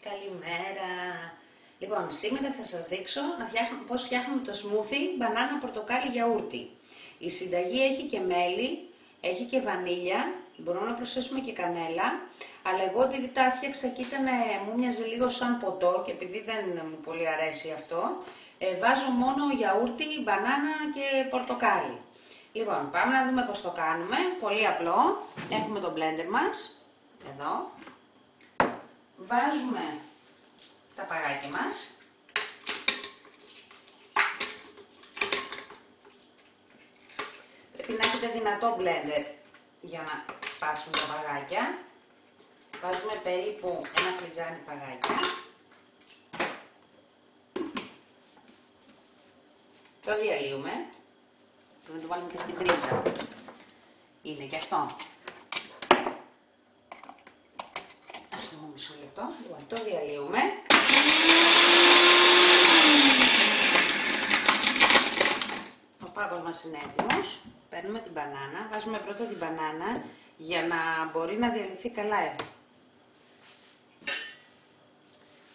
Καλημέρα. Λοιπόν, σήμερα θα σας δείξω πώς φτιάχνουμε το smoothie μπανάνα πορτοκάλι γιαούρτι. Η συνταγή έχει και μέλι, έχει και βανίλια, μπορούμε να προσθέσουμε και κανέλα, αλλά εγώ επειδή τα έφτιαξα και μου μοιάζει λίγο σαν ποτό και επειδή δεν μου πολύ αρέσει αυτό, βάζω μόνο γιαούρτι, μπανάνα και πορτοκάλι. Λοιπόν, πάμε να δούμε πώς το κάνουμε. Πολύ απλό. Έχουμε το blender μας, εδώ. Βάζουμε τα παγάκια μας. Πρέπει να έχετε δυνατό blender για να σπάσουν τα παγάκια. Βάζουμε περίπου ένα φλιτζάνι παγάκια. Το διαλύουμε. Να το βάλουμε και στην πρίζα. Είναι και αυτό. Ας το δούμε μισό λεπτό. Λοιπόν, το διαλύουμε. Ο πάγος μας είναι έτοιμος. Παίρνουμε την μπανάνα. Βάζουμε πρώτα την μπανάνα για να μπορεί να διαλυθεί καλά.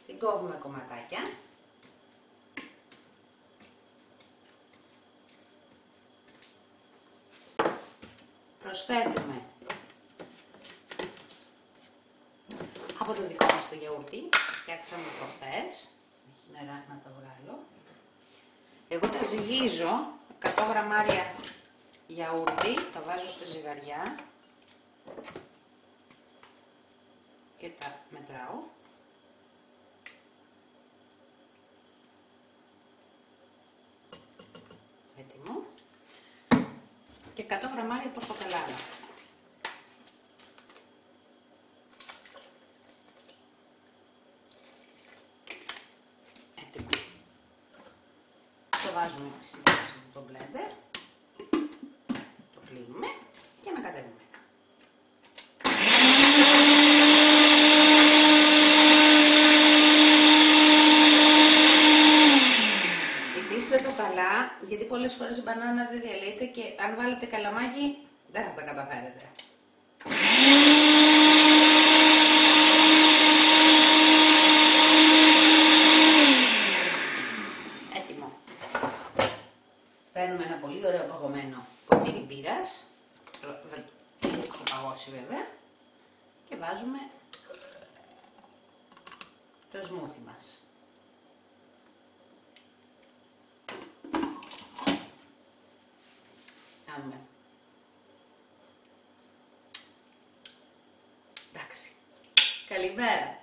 Την κόβουμε κομματάκια. Προσθέτουμε από το δικό μας το γιαούρτι, φτιάξαμε προχθές, έχει νερά να το βγάλω. Εγώ τα ζυγίζω, 100 γραμμάρια γιαούρτι, τα βάζω στη ζυγαριά και τα μετράω. Έτοιμο. Και 100 γραμμάρια πορτοκαλάδα. Έτοιμο. Το βάζουμε στη θέση του το blender, το κλείνουμε και ανακατεύουμε. Ψηφίστε το καλά, γιατί πολλές φορές η μπανάνα δεν διαλύεται και αν βάλετε καλαμάκι δεν θα τα καταφέρετε. Έτοιμο. Παίρνουμε ένα πολύ ωραίο παγωμένο ποτήρι μπύρας, δεν το έχω παγώσει βέβαια, και βάζουμε το smoothie μας. Εντάξει. Καλημέρα.